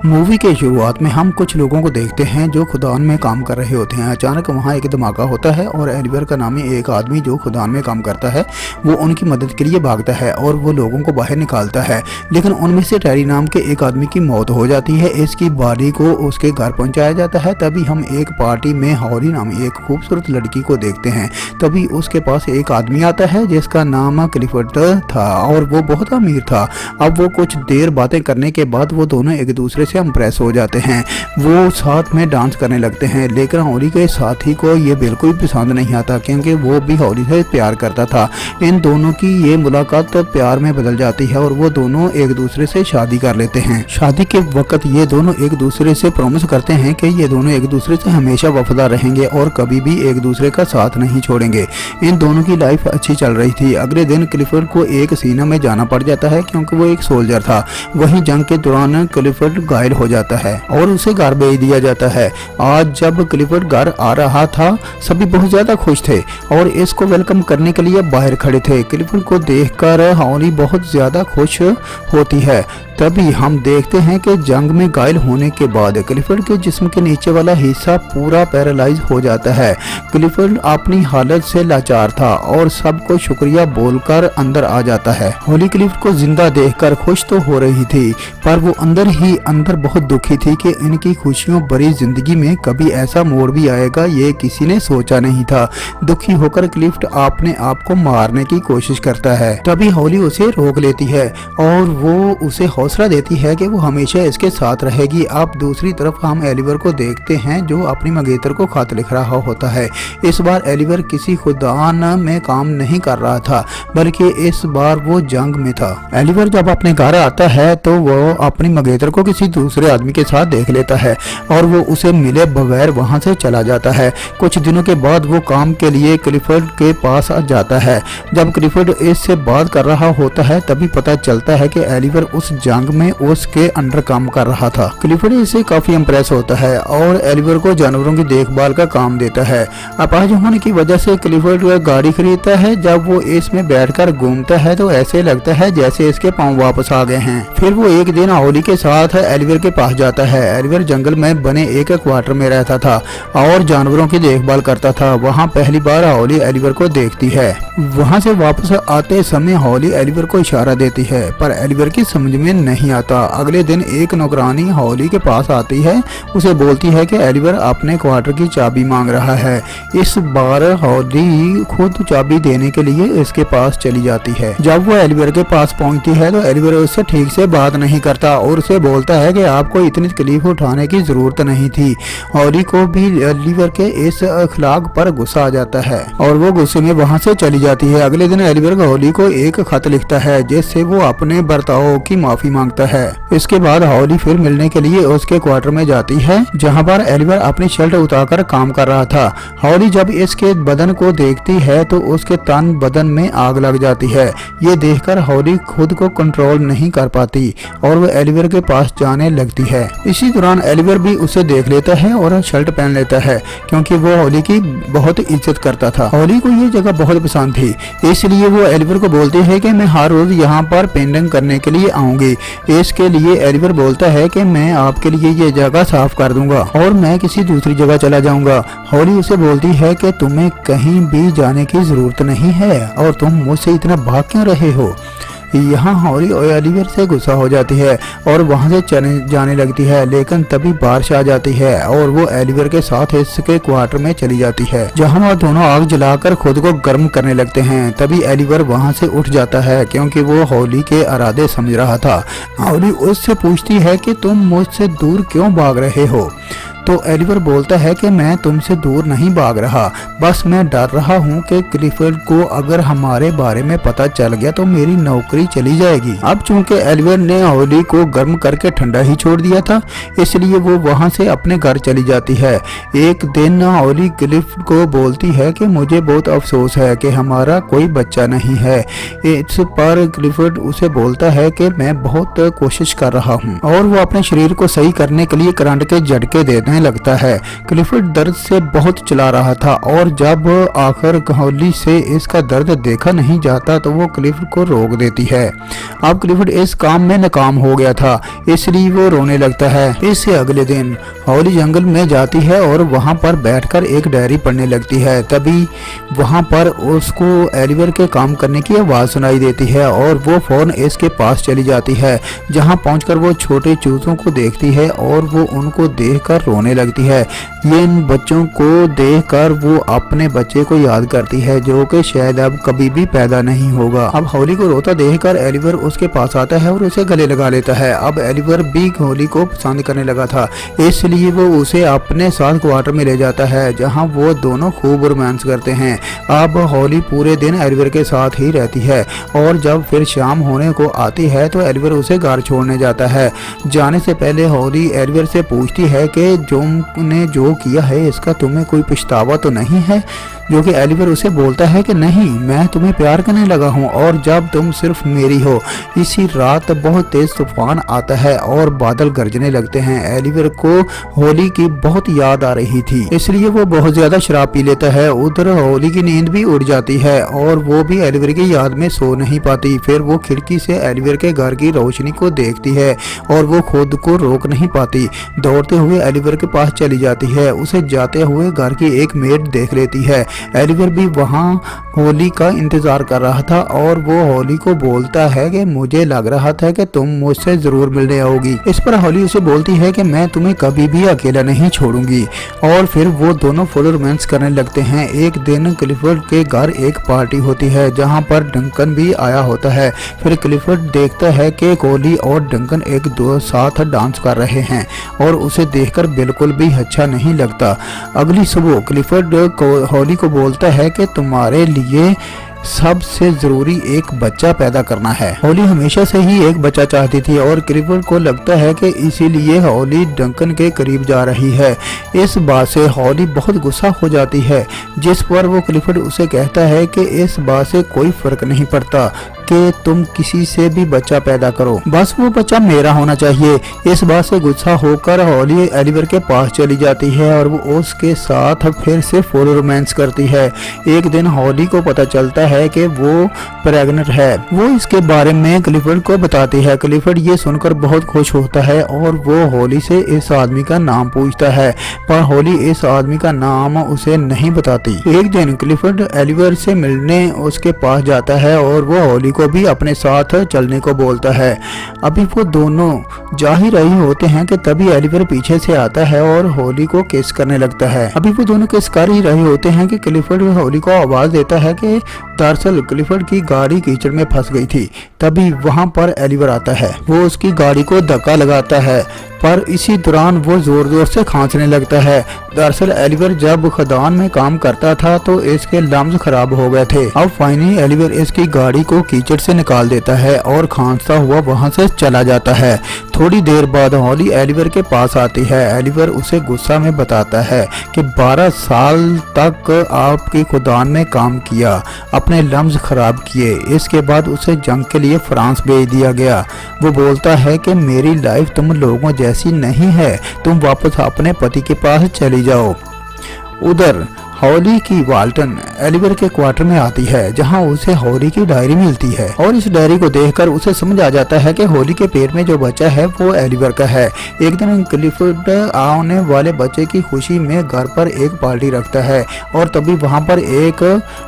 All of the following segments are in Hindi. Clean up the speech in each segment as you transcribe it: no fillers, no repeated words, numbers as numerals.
मूवी के शुरुआत में हम कुछ लोगों को देखते हैं जो खुदान में काम कर रहे होते हैं। अचानक वहाँ एक धमाका होता है और एलिवर का नामी एक आदमी जो खुदान में काम करता है वो उनकी मदद के लिए भागता है और वो लोगों को बाहर निकालता है। लेकिन उनमें से टेरी नाम के एक आदमी की मौत हो जाती है। इसकी बॉडी को उसके घर पहुंचाया जाता है। तभी हम एक पार्टी में हॉली नामी एक खूबसूरत लड़की को देखते हैं। तभी उसके पास एक आदमी आता है जिसका नाम क्लिफर्ड था और वो बहुत अमीर था। अब वो कुछ देर बातें करने के बाद वो दोनों एक दूसरे से इम्प्रेस हो जाते हैं। वो साथ में डांस करने लगते हैं। लेकिन हॉली के साथी को ये बिल्कुल पसंद नहीं आता क्योंकि वो भी हॉली से प्यार करता था। इन दोनों की ये मुलाकात तो प्यार में बदल जाती है और वो दोनों एक दूसरे से शादी कर लेते हैं। शादी के वक्त ये दोनों एक दूसरे से प्रॉमिस करते हैं कि ये दोनों एक दूसरे से हमेशा वफादार रहेंगे और कभी भी एक दूसरे का साथ नहीं छोड़ेंगे। इन दोनों की लाइफ अच्छी चल रही थी। अगले दिन क्लिफर्ड को एक सीना में जाना पड़ जाता है क्योंकि वो एक सोल्जर था। वहीं जंग के दौरान क्लिफर्ड घायल हो जाता है और उसे घर भेज दिया जाता है। आज जब क्लिफर्ड घर आ रहा था सभी बहुत ज्यादा खुश थे और इसको वेलकम करने के लिए बाहर खड़े थे। क्लिफर्ड को देखकर हॉली बहुत ज्यादा खुश होती है। तभी हम देखते हैं कि जंग में घायल होने के बाद क्लिफर्ड के जिस्म के नीचे वाला हिस्सा पूरा पैरालाइज हो जाता है। क्लिफर्ड अपनी हालत से लाचार था और सबको शुक्रिया बोलकर अंदर आ जाता है। हॉली क्लिफर्ड को जिंदा देखकर खुश तो हो रही थी पर वो अंदर ही अंदर बहुत दुखी थी कि इनकी खुशियों भरी जिंदगी में कभी ऐसा मोड़ भी आएगा ये किसी ने सोचा नहीं था। दुखी होकर क्लिफर्ड अपने आप को मारने की कोशिश करता है। तभी हॉली उसे रोक लेती है और वो उसे हौसला देती है कि वो हमेशा इसके साथ रहेगी। अब दूसरी तरफ हम एलिवर को देखते हैं जो अपनी मंगेतर को खत लिख रहा होता है। इस बार एलिवर किसी खुदान में काम नहीं कर रहा था बल्कि इस बार वो जंग में था। एलिवर जब अपने घर आता है तो वो अपनी मंगेतर को किसी दूसरे आदमी के साथ देख लेता है और वो उसे मिले बगैर वहां से चला जाता है। कुछ दिनों के बाद वो काम के लिए क्लिफर्ड के पास आ जाता है। जब क्लिफर्ड इससे बात कर रहा होता है तभी पता चलता है कि एलिवर उस जंग में उसके अंडर काम कर रहा था। क्लिफर्ड इससे काफी इम्प्रेस होता है और एलिवर को जानवरों की देखभाल का काम देता है। अपाहिज होने की वजह से क्लिफर्ड गाड़ी खरीदता है। जब वो इसमें बैठकर घूमता है तो ऐसे लगता है जैसे इसके पांव वापस आ गए हैं। फिर वो एक दिन हॉली के साथ एलिवर के पास जाता है। एलिवर जंगल में बने एक क्वार्टर में रहता था और जानवरों की देखभाल करता था। वहाँ पहली बार हॉली एलिवर को देखती है। वहाँ से वापस आते समय हॉली एलिवर को इशारा देती है पर एलिवर की समझ में नहीं आता। अगले दिन एक नौकरानी हॉली के पास आती है। उसे बोलती है कि एलिवर अपने क्वार्टर की चाबी मांग रहा है। इस बार हॉली खुद चाबी देने के लिए इसके पास चली जाती है। जब वो एलिवर के पास पहुंचती है तो एलिवर उससे ठीक से बात नहीं करता और उसे बोलता है कि आपको इतनी तकलीफ उठाने की जरूरत नहीं थी। हॉली को भी एलिवर के इस अखलाक पर गुस्सा आ जाता है और वो गुस्से में वहां से चली जाती है। अगले दिन एलिवर हॉली को एक खत लिखता है जिससे वो अपने बर्ताव की माफी मांगता है। इसके बाद हॉली फिर मिलने के लिए उसके क्वार्टर में जाती है जहाँ पर एलिवर अपनी शर्ट उतारकर काम कर रहा था। हॉली जब इसके बदन को देखती है तो उसके तन बदन में आग लग जाती है। ये देखकर हॉली खुद को कंट्रोल नहीं कर पाती और वो एलिवर के पास जाने लगती है। इसी दौरान एलिवर भी उसे देख लेता है और शर्ट पहन लेता है क्योंकि वो हॉली की बहुत इज्जत करता था। हॉली को ये जगह बहुत पसंद थी इसलिए वो एलिवर को बोलती है कि मैं हर रोज यहाँ पर पेंटिंग करने के लिए आऊंगी। इसके लिए एलिवर बोलता है कि मैं आपके लिए ये जगह साफ कर दूंगा और मैं किसी दूसरी जगह चला जाऊंगा। हॉली उसे बोलती है कि तुम्हें कहीं भी जाने की जरूरत नहीं है और तुम मुझसे इतना भाग क्यों रहे हो। यहाँ हॉली एलिवर से गुस्सा हो जाती है और वहाँ से चले जाने लगती है। लेकिन तभी बारिश आ जाती है और वो एलिवर के साथ इसके क्वार्टर में चली जाती है जहाँ वो दोनों आग जलाकर खुद को गर्म करने लगते हैं। तभी एलिवर वहाँ से उठ जाता है क्योंकि वो हॉली के इरादे समझ रहा था। हॉली उससे पूछती है कि तुम मुझसे दूर क्यों भाग रहे हो। तो एलिवर बोलता है कि मैं तुमसे दूर नहीं भाग रहा, बस मैं डर रहा हूँ कि क्लिफर्ड को अगर हमारे बारे में पता चल गया तो मेरी नौकरी चली जाएगी। अब चूंकि एलिवर ने हॉली को गर्म करके ठंडा ही छोड़ दिया था इसलिए वो वहाँ से अपने घर चली जाती है। एक दिन हॉली क्लिफर्ड को बोलती है कि मुझे बहुत अफसोस है कि हमारा कोई बच्चा नहीं है। इस पर क्लिफर्ड उसे बोलता है कि मैं बहुत कोशिश कर रहा हूँ और वो अपने शरीर को सही करने के लिए करंट के झटके देते हैं रोने लगता है। क्लिफर्ड दर्द से बहुत चिल्ला रहा था और जब आखिर होली से इसका दर्द देखा नहीं जाता तो वो क्लिफर्ड को रोक देती है। अब क्लिफर्ड इस काम में नाकाम हो गया था, इसलिए वो रोने लगता है। इससे अगले दिन होली जंगल में जाती है और वहाँ पर बैठकर एक डायरी पढ़ने लगती है। तभी वहाँ पर उसको एलिवर के काम करने की आवाज़ सुनाई देती है और वो फ़ौरन इसके पास चली जाती है, जहाँ पहुंचकर वो छोटे चूज़ों को देखती है और वो उनको देखकर रोने लगती है। ये इन बच्चों को देखकर वो अपने बच्चे को याद करती है जो कि शायद अब कभी भी पैदा नहीं होगा। अब होली को रोता देखकर एलिवर उसके पास आता है और उसे गले लगा लेता है। अब एलिवर भी होली को पसंद करने लगा था, इसलिए वो उसे अपने साथ क्वार्टर में ले जाता है, जहां वो दोनों खूब रोमांस करते हैं। अब होली पूरे दिन एलिवर के साथ ही रहती है और जब फिर शाम होने को आती है तो एलिवर उसे घर छोड़ने जाता है। जाने से पहले होली एलिवर से पूछती है कि तुमने जो किया है इसका तुम्हें कोई पछतावा तो नहीं है, जो कि एलिवर उसे बोलता है कि नहीं, मैं तुम्हें प्यार करने लगा हूँ और जब तुम सिर्फ मेरी हो। इसी रात बहुत तेज तूफान आता है और बादल गरजने लगते हैं। एलिवर को होली की बहुत याद आ रही थी, इसलिए वो बहुत ज्यादा शराब पी लेता है। उधर होली की नींद भी उड़ जाती है और वो भी एलिवर की याद में सो नहीं पाती। फिर वो खिड़की से एलिवर के घर की रोशनी को देखती है और वो खुद को रोक नहीं पाती, दौड़ते हुए एलिवर के पास चली जाती है। उसे जाते हुए घर की एक मेड देख लेती है। एलिवर भी वहाँ होली का इंतजार कर रहा था और वो होली को बोलता है कि मुझे लग रहा था कि तुम मुझसे जरूर मिलने आओगी। इस पर होली उसे बोलती है कि मैं तुम्हें कभी भी अकेला नहीं छोड़ूंगी और फिर वो दोनों फुल रोमांस करने लगते हैं। एक दिन क्लिफर्ड के घर एक पार्टी होती है जहाँ पर डंकन भी आया होता है। फिर क्लिफर्ड देखता है कि होली और डंकन एक दो साथ डांस कर रहे हैं और उसे देखकर बिल्कुल भी अच्छा नहीं लगता। अगली सुबह क्लिफर्ड होली को बोलता है कि तुम्हारे लिए सबसे जरूरी एक बच्चा पैदा करना है। होली हमेशा से ही एक बच्चा चाहती थी और क्लिफर्ड को लगता है कि इसीलिए होली डंकन के करीब जा रही है। इस बात से होली बहुत गुस्सा हो जाती है, जिस पर वो क्लिफर्ड उसे कहता है कि इस बात से कोई फर्क नहीं पड़ता कि तुम किसी से भी बच्चा पैदा करो, बस वो बच्चा मेरा होना चाहिए। इस बात से गुस्सा होकर होली एलिवर के पास चली जाती है और वो उसके साथ फिर से फुल रोमांस करती है। एक दिन होली को पता चलता है कि वो प्रेग्नेंट है। वो इसके बारे में क्लिफर्ड को बताती है। क्लिफर्ड ये सुनकर बहुत खुश होता है और वो होली से इस आदमी का नाम पूछता है, पर होली इस आदमी का नाम उसे नहीं बताती। एक दिन क्लिफर्ड एलिवर से मिलने उसके पास जाता है और वो होली को भी अपने साथ चलने को बोलता है। अभी वो दोनों जा ही रहे होते हैं कि तभी एलिवर पीछे से आता है और होली को किस करने लगता है। अभी वो दोनों किस कर ही रहे होते हैं कि क्लिफर्ड होली को आवाज देता है कि दरअसल क्लिफर्ड की गाड़ी कीचड़ में फंस गई थी। तभी वहां पर एलिवर आता है। वो उसकी गाड़ी को धक्का लगाता है, पर इसी दौरान वो जोर जोर से खांसने लगता है। दरअसल एलिवर जब खदान में काम करता था तो इसके लम्स खराब हो गए थे। अब फाइनली एलिवर इसकी गाड़ी को कीचड़ से निकाल देता है और खांसता हुआ वहां से चला जाता है। थोड़ी देर बाद होली एलिवर के पास आती है। एलिवर उसे गुस्सा में बताता है कि 12 साल तक आपकी खदान में काम किया, अपने लम्स खराब किए, इसके बाद उसे जंग के लिए फ्रांस भेज दिया गया। वो बोलता है कि मेरी लाइफ तुम लोगों जैसी नहीं है, तुम वापस अपने पति के पास चली जाओ। उधर होली की वाल्टन एलिवर के क्वार्टर में आती है जहां उसे होली की डायरी मिलती है और इस डायरी को देखकर उसे समझ आ जाता है कि होली के पेट में जो बच्चा है वो एलिवर का है। एक दिन क्लिफर्ड आने वाले बच्चे की खुशी में घर पर एक पार्टी रखता है और तभी वहां पर एक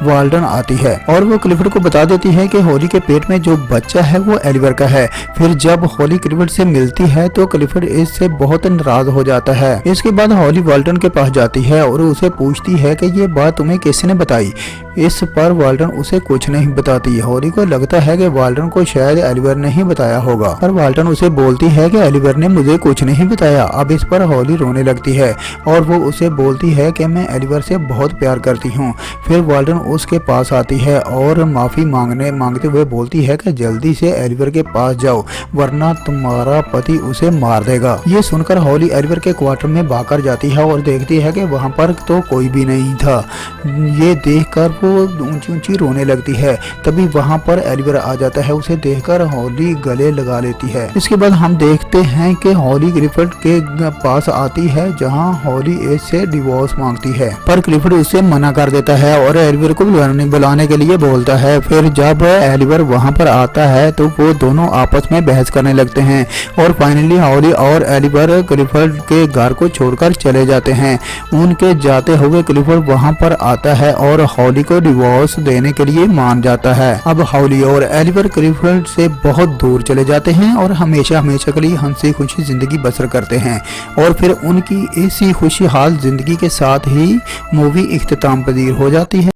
वाल्टन आती है और वो क्लिफर्ड को बता देती है कि होली के पेट में जो बच्चा है वो एलिवर का है। फिर जब होली क्लिफर्ड से मिलती है तो क्लिफर्ड इससे बहुत नाराज हो जाता है। इसके बाद होली वाल्टन के पास जाती है और उसे पूछती है कि ये बात तुम्हें किसने बताई। इस पर वाल्टन उसे कुछ नहीं बताती। होली को लगता है कि वाल्टन को शायद एलिवर ने ही बताया होगा, पर वाल्टन उसे बोलती है कि एलिवर ने मुझे कुछ नहीं बताया। अब इस पर होली रोने लगती है और वो उसे बोलती है कि मैं एलिवर से बहुत प्यार करती हूँ। फिर वाल्टन उसके पास आती है और माफी मांगते हुए बोलती है कि जल्दी से एलिवर के पास जाओ वरना तुम्हारा पति उसे मार देगा। ये सुनकर होली एलिवर के क्वार्टर में भागकर जाती है और देखती है कि वहाँ पर तो कोई भी नहीं नहीं था। ये देखकर वो ऊंची ऊंची रोने लगती है। तभी वहाँ पर एलिवर आ जाता है। उसे देखकर हॉली गले लगा लेती है। इसके बाद हम देखते हैं कि हॉली क्लिफर्ड के पास आती है, जहाँ हॉली एज से डिवोर्स मांगती है, पर क्लिफर्ड उसे मना कर देता है और एलिवर को बुलाने के लिए बोलता है। फिर जब एलिवर वहाँ पर आता है तो वो दोनों आपस में बहस करने लगते हैं और फाइनली हॉली और एलिवर क्लिफर्ड के घर को छोड़कर चले जाते हैं। उनके जाते हुए क्लिफर्ड वहाँ पर आता है और हॉली को डिवोर्स देने के लिए मान जाता है। अब हॉली और एलिवर क्लिफर्ड से बहुत दूर चले जाते हैं और हमेशा हमेशा के लिए हंसी खुशी जिंदगी बसर करते हैं। और फिर उनकी इसी खुशहाल जिंदगी के साथ ही मूवी इख्तिताम पजीर हो जाती है।